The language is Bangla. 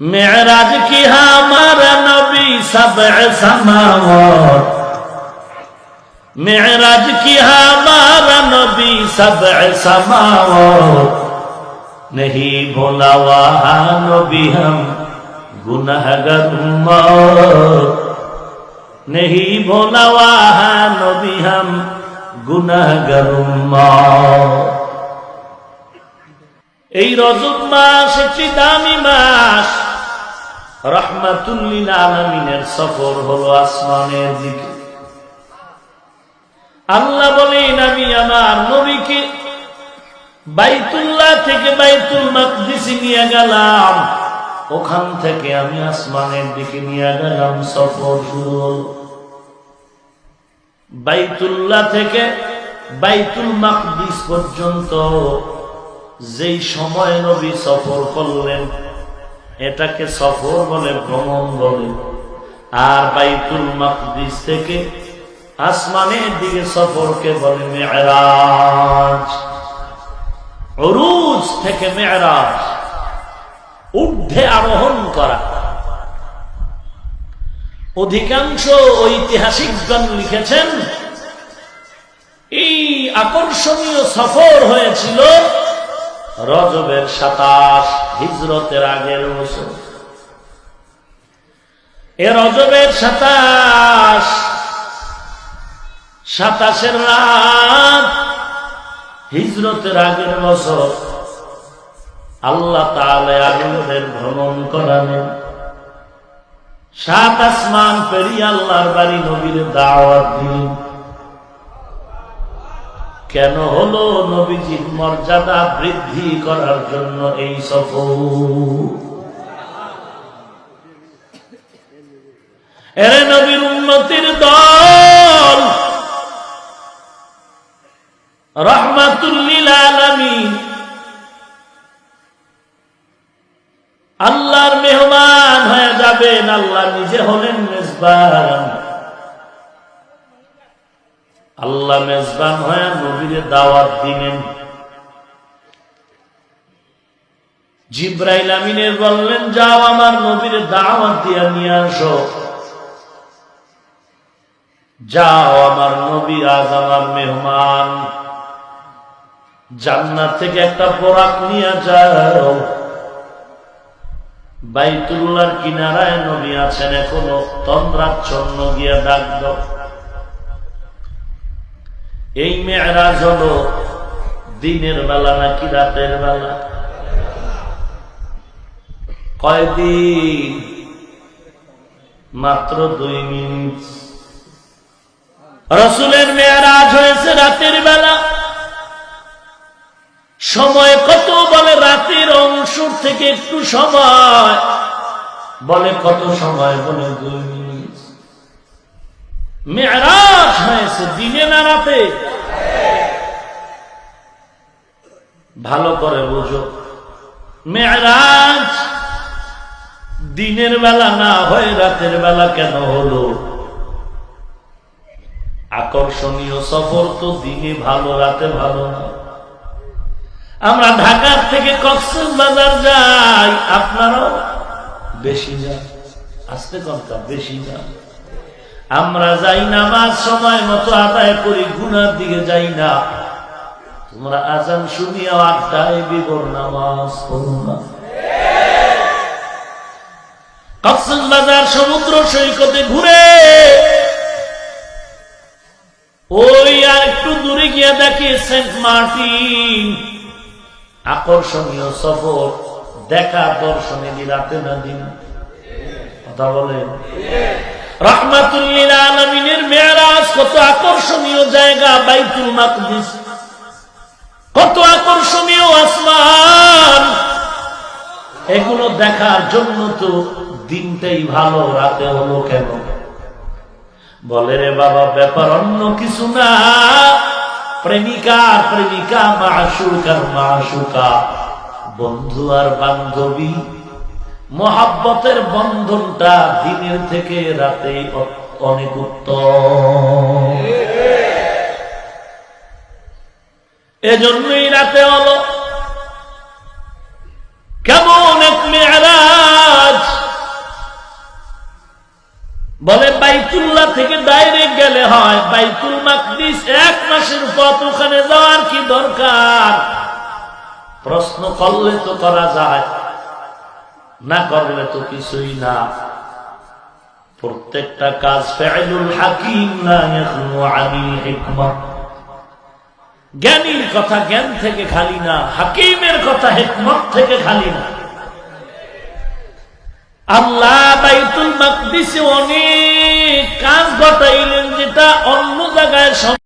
मेराज किया हमारा नबी सबअ समावात, मेराज किया हमारा नबी सबअ समावात, नहीं भोला वहाँ नबी हम गुनहगार उम्मत, नहीं भोला वहाँ नबी हम गुनहगार उम्मत। এই রজব মাস একটি দামি মাস, রাহমাতুল লিল আলামিনের সফর হলো আসমানের দিকে। আল্লাহ বলেন আমি আমার নবীকে বাইতুল্লাহ থেকে বাইতুল মাকদিস নিয়ে গেলাম, ওখান থেকে আমি আসমানের দিকে নিয়ে গেলাম। সফর শুরু হলো বাইতুল্লাহ থেকে বাইতুল মাকদিস পর্যন্ত। যেই সময় নবী সফর করলেন এটাকে সফর বলে, ভ্রমণ বলে। আর বাইতুল মাকদিস থেকে আসমানের দিকে সফরকে বলে মেরাজ। উরুজ থেকে মেরাজ, ঊর্ধ্বে আরোহণ করা। অধিকাংশ ঐতিহাসিকগণ লিখেছেন এই আকর্ষণীয় সফর হয়েছিল রজবের 27, হিজরতের আগের বছর। এ রজবের 27 রাত, হিজরতের আগের বছর আল্লাহ তাআলা আগুনের ভ্রমণ করালেন। 7 আসমান পেরিয়ে আল্লাহর বাড়ি নবীর দাওয়াত দিলেন। কেন হলো? নবীজির মর্যাদা বৃদ্ধি করার জন্য এই সফর। এরে নবীর উম্মতির দল, রাহমাতুল লিল আলামিন, আল্লাহর মেহমান হয়ে যাবেন। আল্লাহ নিজে হলেন মেজবান। আল্লাহ মেজবান হয়ে নবীর দাওয়াত দিলেন। জিবরাইল আমিনের বললেন যাও আমার নবীর দাওয়াত দিয়া নিয়ে আসো। যাও আমার নবী আজ আমার মেহমান, জান্নাত থেকে একটা বোরাক নিয়ে যাও। বাইতুল্লাহর কিনারায় নবী আছেন এখনো, তন্দ্রাচ্ছন্ন গিয়া ডাক দাও। এই মেরাজ হলো দিনের বেলা নাকি রাতের বেলা? কয়দিন? মাত্র 2 মিনিট। রাসূলের মেরাজ হয়েছে রাতের বেলা। সময় কত? বলে রাতের অংশ থেকে একটু সময়। বলে কত সময়? বলে 2 মিনিট। মেরাজ হয়েছে দিনে না রাতে? ভালো করে বুঝো, মেরাজ দিনের বেলা না হয়ে রাতের বেলা কেন হলো? আকর্ষণীয় সফর তো দিনে ভালো, রাতে ভালো না। আমরা ঢাকার থেকে কক্সবাজার যাই, আপনারাও বেশি যান, আস্তে কথা বেশি যান। আমরা যাই নামাজ সময় মতো আদায় করি, গুনার দিকে যাই না। তোমরা আজান শুনিয়া আড্ডায় বিবর নামাজ পড়ো না। কক্সবাজার সমুদ্র সৈকতে ঘুরে ওই আর একটু দূরে গিয়া দেখে সেন্ট মার্টিন। আকর্ষণীয় সফর, দেখা দর্শনে রাতে না দিন। কথা বলেন। রাহমাতুল লিল আলামিনের মেরাজ কত আকর্ষণীয় জায়গা, বাইতুল মাকদিস কত আকর্ষণীয় আসমান। এগুলো দেখার জন্য তো দিনটাই ভালো, রাতে হলো কেন? বলে রে বাবা, ব্যাপার অন্য কিছু না। প্রেমিকা আর প্রেমিকা, মাশুক আর মাশুকা, বন্ধু আর বান্ধবী, মহাব্বতের বন্ধনটা দিনের থেকে রাতে অনেক উত্তম। এজন্যই রাতে হলো কেমন এক মেরাজ। বাইতুল্লাহ থেকে ডাইরেক্ট গেলে হয়, বাইতুল মাকদিস 1 মাসের পথ, ওখানে যাওয়ার কি দরকার? প্রশ্ন করলে তো করা যায়, না করলে তো কিছুই না। প্রত্যেকটা কাজ ফি'লুল হাকিম লা ইয়াখলু আনিল হিকমা। জ্ঞানীর কথা জ্ঞান থেকে খালি না, হাকিমের কথা হিকমত থেকে খালি না। আল্লাহ বাইতুল মাকদিসে অনেক কাজ ঘটাইলেন যেটা অন্য জায়গায়